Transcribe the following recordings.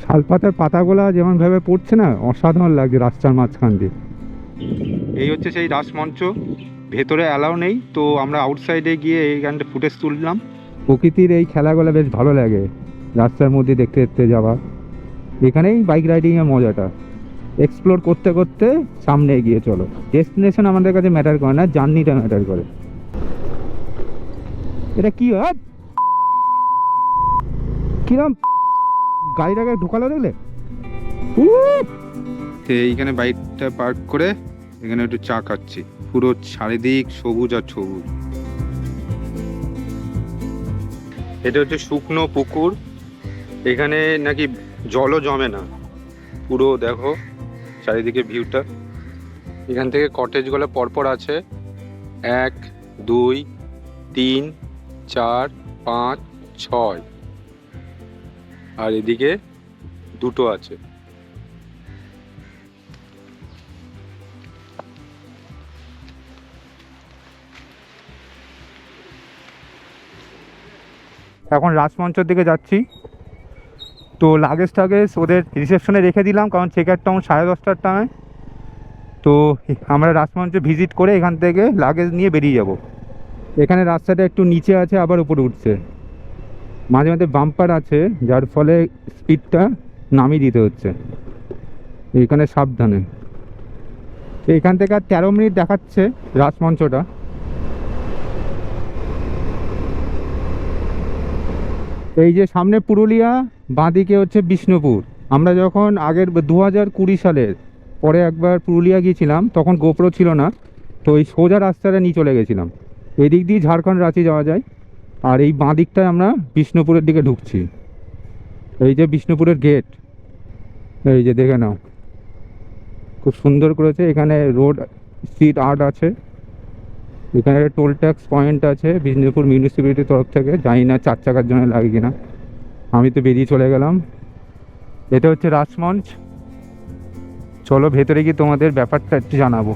শালপাতার পাতাগুলা যেমন ভাবে পড়ছে না, অসাধারণ লাগছে রাস্তার মাঝখান দিয়ে। এই হচ্ছে সেই রাসমঞ্চ, ভেতরে অ্যালাউ নেই, তো আমরা আউটসাইডে গিয়ে এই গানটা ফুটেজ তুললাম। প্রকৃতির এই খেলাগুলো বেশ ভালো লাগে, রাস্তার মধ্যে দেখতে দেখতে যাওয়া। এখানেই বাইক রাইডিংয়ের মজাটা, এক্সপ্লোর করতে করতে সামনে এগিয়ে চলো। ডেস্টিনেশন আমাদের কাছে ম্যাটার করে না, জার্নিটা ম্যাটার করে। এটা কি হয়, কিরম গাড়িটাকে ঢুকালো দেখলে। এইখানে বাইকটা পার্ক করে এখানে একটু চা খাচ্ছি, পুরো চারিদিক সবুজ আর সবুজ। এটা হচ্ছে শুকনো পুকুর, এখানে নাকি জলও জমে না। পুরো দেখো চারিদিকে ভিউটা। এখান থেকে কটেজগুলো পরপর আছে, 1 2 3 4 5 6, আর এদিকে দুটো আছে। এখন রাসমঞ্চের দিকে যাচ্ছি। তো লাগেজ টাগেজ ওদের রিসেপশনে রেখে দিলাম, কারণ চেক আউট টাইম 10:30টার টাইমে। তো আমরা রাসমঞ্চে ভিজিট করে এখান থেকে লাগেজ নিয়ে বেরিয়ে যাব। এখানে রাস্তাটা একটু নিচে আছে, আবার উপরে উঠছে, মাঝে মাঝে বাম্পার আছে, যার ফলে স্পিডটা নামিয়ে দিতে হচ্ছে। এখানে সাবধানে। তো এখান থেকে আর 13 মিনিট দেখাচ্ছে রাসমঞ্চটা। এই যে সামনে পুরুলিয়া, বাঁদিকে হচ্ছে বিষ্ণুপুর। আমরা যখন আগের 2020 সালের পরে একবার পুরুলিয়া গিয়েছিলাম, তখন গোপ্রো ছিল না, তো এই সোজা রাস্তাটা নিয়ে চলে গেছিলাম। এদিক দিয়ে ঝাড়খণ্ড রাঁচি যাওয়া যায়, আর এই বাঁদিকটায় আমরা বিষ্ণুপুরের দিকে ঢুকছি। এই যে বিষ্ণুপুরের গেট, এই যে দেখে নাও, খুব সুন্দর করেছে। এখানে রোড স্ট্রিট আর্ট আছে, এখানে টোল ট্যাক্স পয়েন্ট আছে বিষ্ণুপুর মিউনিসিপ্যালিটির তরফ থেকে। জানি না 4 চাকার জন্য লাগে কিনা, আমি তো বেরিয়ে চলে গেলাম। এটা হচ্ছে রাসমঞ্চ। চলো ভেতরে গিয়ে তোমাদের ব্যাপারটা একটু জানাবো।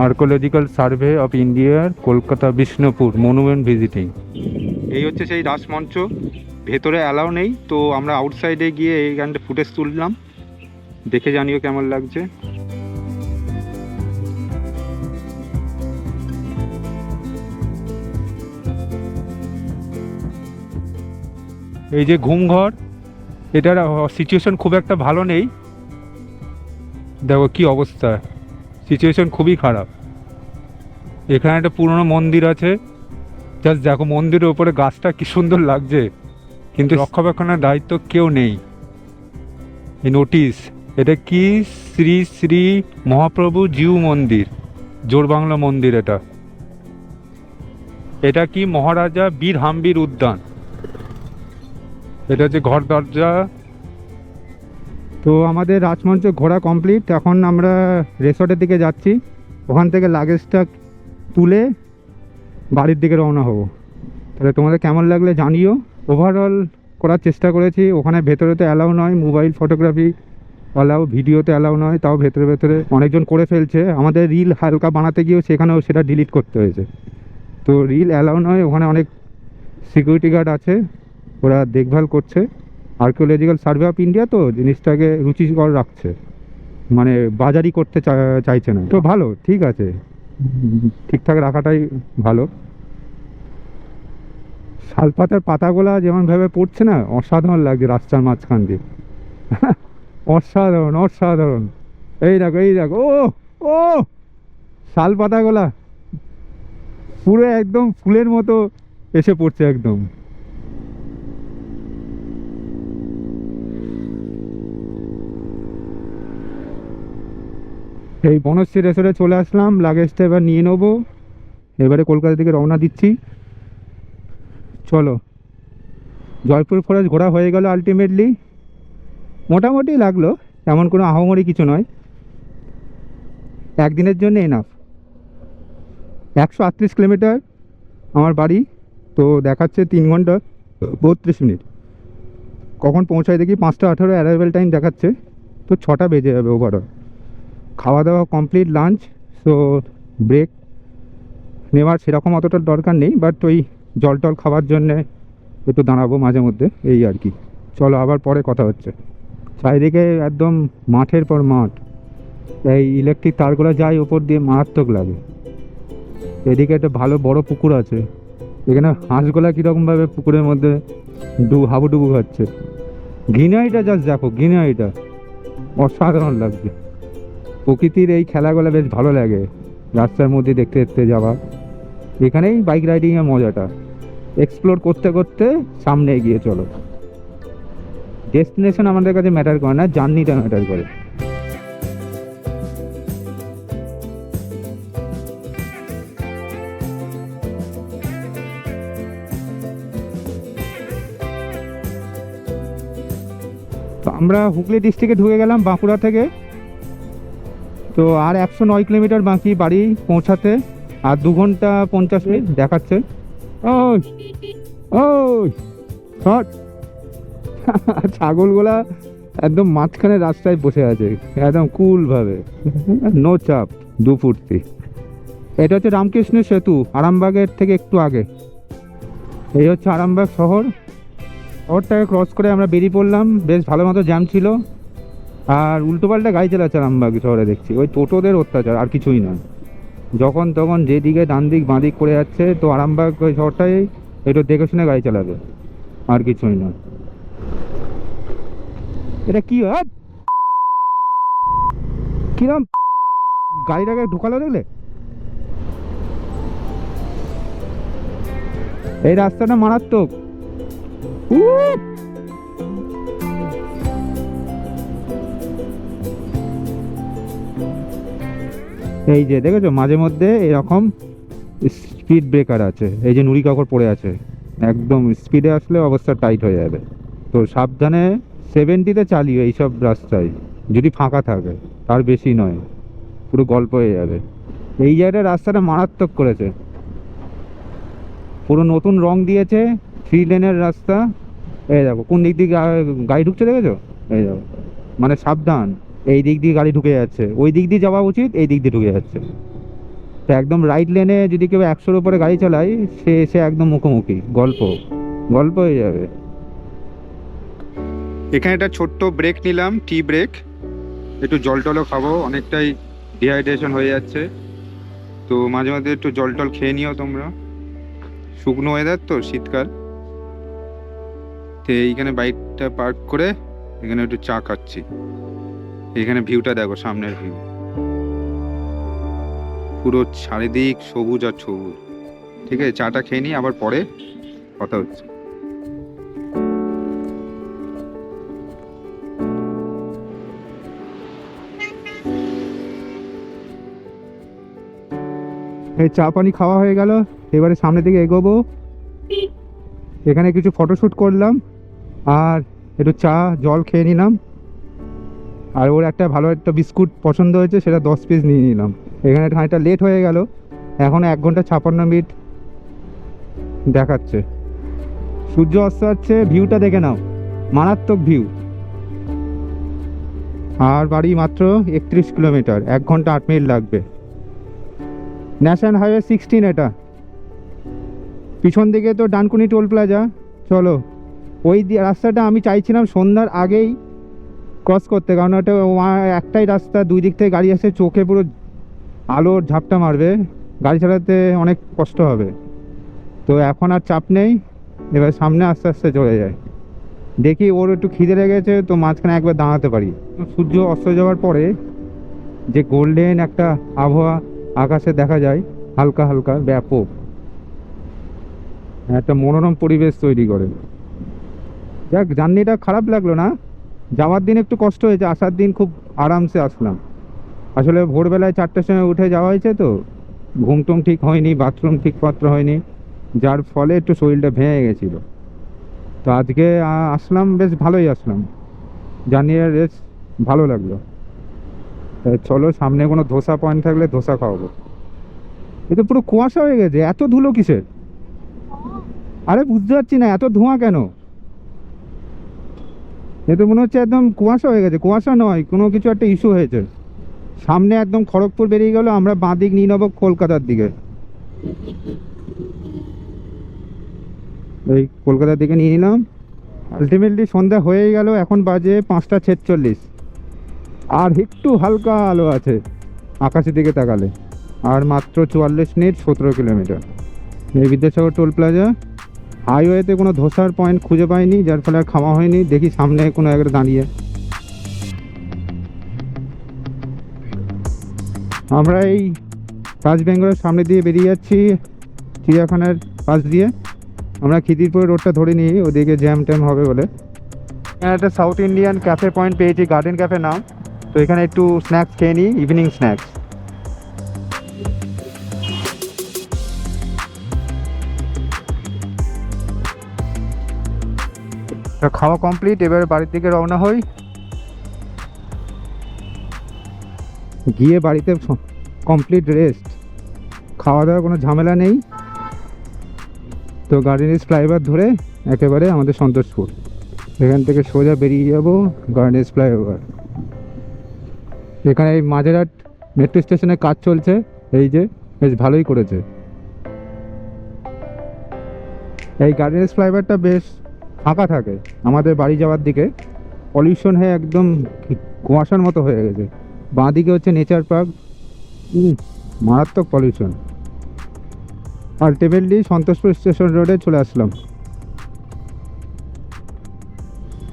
আর্কোলজিক্যাল সার্ভে অফ ইন্ডিয়ার, কলকাতা বিষ্ণুপুর, মনুমেন্ট ভিজিটিং। এই হচ্ছে সেই রাসমঞ্চ, ভেতরে অ্যালাউ নেই, তো আমরা আউটসাইডে গিয়ে এই গানটা ফুটেজ তুললাম। দেখে জানিও কেমন লাগছে। এই যে ঘুমঘর, এটার সিচুয়েশন খুব একটা ভালো নেই। দেখো কি অবস্থা, সিচুয়েশন খুবই খারাপ। এখানে একটা পুরনো মন্দির আছে, জাস্ট দেখো মন্দিরের উপরে গাছটা কি সুন্দর লাগছে, কিন্তু রক্ষণাবেক্ষণের দায়িত্ব কেউ নেই। এই নোটিশ, এটা কি, শ্রী শ্রী মহাপ্রভু জিউ মন্দির, জোরবাংলা মন্দির। এটা কি মহারাজা বীর হাম্বির উদ্যান। এটা হচ্ছে ঘর দরজা। তো আমাদের রাজমঞ্চ ঘোরা কমপ্লিট, এখন আমরা রিসর্টের দিকে যাচ্ছি। ওখান থেকে লাগেজটা তুলে বাড়ির দিকে রওনা হব। তাহলে তোমাদের কেমন লাগলে জানিও। ওভারঅল করার চেষ্টা করেছি, ওখানে ভেতরে তো অ্যালাউ নয়, মোবাইল ফটোগ্রাফি অ্যালাউ, ভিডিওতে অ্যালাউ নয়, তাও ভেতরে ভেতরে অনেকজন করে ফেলছে। আমাদের রিল হালকা বানাতে গিয়েও সেখানেও সেটা ডিলিট করতে হয়েছে। তো রিল অ্যালাউ নয়, ওখানে অনেক সিকিউরিটি গার্ড আছে, ওরা দেখভাল করছে। আর্কিওলজিক্যাল সার্ভে অফ ইন্ডিয়া তো জিনিসটাকে রুচিকর রাখছে, মানে বাজারি করতে চাইছে না। তো ভালো, ঠিক আছে, ঠিকঠাক রাখাটাই ভালো। শালপাতার পাতাগুলা যেমনভাবে পড়ছে না, অসাধারণ লাগছে রাস্তার মাঝখান দিয়ে। অসাধারণ অসাধারণ। এই দেখো এই দেখো, ও ও শাল পাতাগুলা পুরো একদম ফুলের মতো এসে পড়ছে একদম। এই বনশ্রী রেসর্টে চলে আসলাম, লাগেজটা এবার নিয়ে নেবো। এবারে কলকাতা থেকে রওনা দিচ্ছি। চলো, জয়পুর ফরেস্ট ঘোরা হয়ে গেল আলটিমেটলি। মোটামুটি লাগলো, এমন কোনো আহামরি কিছু নয়, একদিনের জন্য এনাফ। 138 কিলোমিটার আমার বাড়ি, তো দেখাচ্ছে 3 ঘন্টা 32 মিনিট। কখন পৌঁছায় দেখি 5:18 অ্যারাইভেল টাইম দেখাচ্ছে, তো 6টা বেজে যাবে ওভারঅল। খাওয়া দাওয়া কমপ্লিট, লাঞ্চ। সো ব্রেক নেওয়ার সেরকম অতটা দরকার নেই, বাট ওই জল টল খাওয়ার জন্যে একটু দাঁড়াবো মাঝে মধ্যে, এই আর কি। চলো আবার পরে কথা হচ্ছে। চারিদিকে একদম মাঠের পর মাঠ, এই ইলেকট্রিক তারগুলো যায় উপর দিয়ে, মারাত্মক লাগে। এদিকে একটা ভালো বড় পুকুর আছে, এখানে হাঁসগুলা কীরকমভাবে পুকুরের মধ্যে হাবুডুবু খাচ্ছে। গ্রিনারিটা জাস্ট দেখো, গ্রিনারিটা অসাধারণ লাগছে। প্রকৃতির এই খেলাগুলো বেশ ভালো লাগে, রাস্তার মধ্যে দেখতে দেখতে যাওয়া। এখানেই বাইক রাইডিংয়ের মজাটা, এক্সপ্লোর করতে করতে সামনে এগিয়ে চলো। ডেস্টিনেশন আমাদের কাছে ম্যাটার করে না, জার্নিটা ম্যাটার করে। তো আমরা হুগলি ডিস্ট্রিক্টে ঢুকে গেলাম বাঁকুড়া থেকে। তো আর 109 কিলোমিটার বাকি বাড়ি পৌঁছাতে, আর 2 ঘন্টা 50 মিনিট দেখাচ্ছে। ওই ওই হট ছাগলগুলা একদম মাঝখানে রাস্তায় বসে আছে, একদম কুলভাবে, নো চাপ, দু ফুর্তি। এটা হচ্ছে রামকৃষ্ণ সেতু, আরামবাগের থেকে একটু আগে। এই হচ্ছে আরামবাগ শহর। শহরটাকে ক্রস করে আমরা বেরিয়ে পড়লাম, বেশ ভালো মতো জ্যাম ছিল। আর উল্টোপাল্টা গাড়ি চালাচ্ছে আরামবাগ শহরে, দেখছি ওই টোটোদের অত্যাচার, আর কিছুই নয়। যখন তখন যেদিকে ডান দিক বাঁ দিক করে যাচ্ছে। তো আরামবাগ ওই শহরটাই একটু দেখে শুনে গাড়ি চালাবে, আর কিছুই নয়। এটা কি হয়, কিরম গাড়িটাকে ঢুকালো দেখলে? এই রাস্তাটা মারাত্মক। এই যে দেখেছো মাঝে মধ্যে এরকম স্পিড ব্রেকার আছে, এই যে নুড়ি কাকড় পড়ে আছে, একদম স্পিডে আসলে অবস্থা টাইট হয়ে যাবে। তো সাবধানে 70-তে চালিও এইসব রাস্তায়, যদি ফাঁকা থাকে, তার বেশি নয়, পুরো গল্প হয়ে যাবে। এই জায়গাটা রাস্তাটা মারাত্মক করেছে, পুরো নতুন রং দিয়েছে, 3 লেনের রাস্তা। এই দেখো কোন দিক দিয়ে গাড়ি ঢুকছে, দেখেছো? এই দেখো, মানে সাবধান, এই দিক দিয়ে গাড়ি ঢুকে যাচ্ছে, ওই দিক দিয়ে যাওয়া উচিত, এই দিক দিয়ে ঢুকে যাচ্ছে। তো একদম রাইট লেনে যদি কেউ 100-র উপরে গাড়ি চালায়, সে একদম মুখোমুখি, গল্প গল্প হয়ে যাবে। এখানে একটা ছোট্ট ব্রেক নিলাম, টি ব্রেক, একটু জল টলও খাবো, অনেকটাই ডিহাইড্রেশন হয়ে যাচ্ছে। তো মাঝে মাঝে একটু জল টল খেয়ে নিও তোমরা, শুকনো ওয়েদার তো, শীতকাল। তো এইখানে বাইকটা পার্ক করে এখানে একটু চা খাচ্ছি। এখানে ভিউটা দেখো, সামনের ভিউ, পুরো চারিদিক সবুজ আর সবুজ। ঠিক আছে, চাটা খেয়ে নিই, আবার পরে কথা হচ্ছে। এই চা পানি খাওয়া হয়ে গেল, এবারে সামনের দিকে এগোবো। এখানে কিছু ফটোশ্যুট করলাম, আর একটু চা জল খেয়ে নিলাম। আর ওর একটা ভালো একটা বিস্কুট পছন্দ হয়েছে, সেটা 10 পিস নিয়ে নিলাম। এখানে খানিকটা লেট হয়ে গেল, এখন 1 ঘন্টা 56 মিনিট দেখাচ্ছে। সূর্য অস্ত যাচ্ছে, ভিউটা দেখে নাও, মারাত্মক ভিউ। আর বাড়ি মাত্র 31 কিলোমিটার, 1 ঘন্টা 8 মিনিট লাগবে। ন্যাশনাল হাইওয়ে 16 এটা। পিছন দিকে তো ডানকুনি টোল প্লাজা। চলো, ওই রাস্তাটা আমি চাইছিলাম সন্ধ্যার আগেই ক্রস করতে, কারণ ওটা একটাই রাস্তা, 2 দিক থেকে গাড়ি আসে, চোখে পুরো আলোর ঝাপটা মারবে, গাড়ি চালাতে অনেক কষ্ট হবে। তো এখন আর চাপ নেই, এবার সামনে আস্তে আস্তে চলে যায়। দেখি ওর একটু খিদে লেগেছে, তো মাঝখানে একবার দাঁড়াতে পারি। সূর্য অস্ত যাওয়ার পরে যে গোল্ডেন একটা আবহাওয়া আকাশে দেখা যায়, হালকা হালকা, ব্যাপক একটা মনোরম পরিবেশ তৈরি করে। যাক, জার্নিটা খারাপ লাগলো না। যাওয়ার দিন একটু কষ্ট হয়েছে, আসার দিন খুব আরামসে আসলাম। আসলে ভোরবেলায় 4টের সময় উঠে যাওয়া হয়েছে, তো ঘুমটুম ঠিক হয়নি, বাথরুম ঠিকপত্র হয়নি, যার ফলে একটু শরীরটা ভেঙে গেছিলো। তো আজকে আসলাম, বেশ ভালোই আসলাম, জার্নির বেশ ভালো লাগলো। চলো, সামনে কোনো ধোসা পয়েন্ট থাকলে ধোসা খাওয়াবো। এটা পুরো কুয়াশা হয়ে গেছে, এত ধুলো কিসের? আরে বুঝতে পারছি না, এত ধোঁয়া কেন? এ তো মনে হচ্ছে একদম কুয়াশা হয়ে গেছে। কুয়াশা নয়, কোনো কিছু একটা ইস্যু হয়েছে। সামনে একদম খড়গপুর বেরিয়ে গেল, আমরা বাঁ দিক নিয়ে নেবো কলকাতার দিকে। এই কলকাতার দিকে নিয়ে নিলাম। আলটিমেটলি সন্ধ্যা হয়েই গেল, এখন বাজে 5:46। আর একটু হালকা আলো আছে আকাশের দিকে তাকালে। আর মাত্র 44 মিনিট, 17 কিলোমিটার। এই বিদ্যাসাগর টোল প্লাজা। হাইওয়েতে কোনো ধসার পয়েন্ট খুঁজে পাইনি, যার ফলে আর খাওয়া হয়নি। দেখি সামনে কোনো একটা দাঁড়িয়ে। আমরা এই তাজ বেঙ্গলের সামনে দিয়ে বেরিয়ে যাচ্ছি, চিড়িয়াখানার পাশ দিয়ে। আমরা খিদিরপুর রোডটা ধরে নিই, ওদিকে জ্যাম ট্যাম হবে বলে। এখানে একটা সাউথ ইন্ডিয়ান ক্যাফে পয়েন্ট পেয়েছি, গার্ডেন ক্যাফে নাম। তো এখানে একটু স্ন্যাক্স খেয়ে নিই, ইভিনিং স্ন্যাক্স। খাওয়া কমপ্লিট, এবার বাড়ির দিকে রওনা হই। গিয়ে বাড়িতে কমপ্লিট রেস্ট, খাওয়া দাওয়ার কোনো ঝামেলা নেই। তো গার্ডেনিস ফ্লাইওভার ধরে একেবারে আমাদের সন্তোষপুর। এখান থেকে সোজা বেরিয়ে যাব গার্ডেনিস ফ্লাইওভার। এখানে এই মাঝেরহাট মেট্রো স্টেশনে কাজ চলছে, এই যে বেশ ভালোই করেছে। এই গার্ডেনিস ফ্লাইওভারটা বেশ ফাঁকা থাকে আমাদের বাড়ি যাওয়ার দিকে। পলিউশন হয়ে একদম কুয়াশার মতো হয়ে গেছে। বাঁ দিকে হচ্ছে নেচার পার্ক, মারাত্মক পলিউশন। আলটিমেটলি সন্তোষপুর স্টেশন রোডে চলে আসলাম।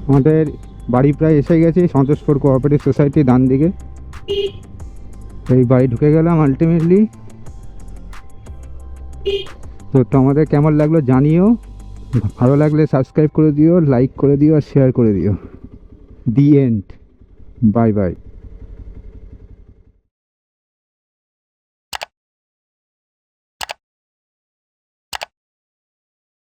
আমাদের বাড়ি প্রায় এসে গেছি, সন্তোষপুর কোঅপারেটিভ সোসাইটি ডান দিকে। এই বাড়ি ঢুকে গেলাম আলটিমেটলি। তো তোমাদের কেমন লাগলো জানিও, ভালো লাগলে সাবস্ক্রাইব করে দিও, লাইক করে দিও আর শেয়ার করে দিও। The end. Bye bye.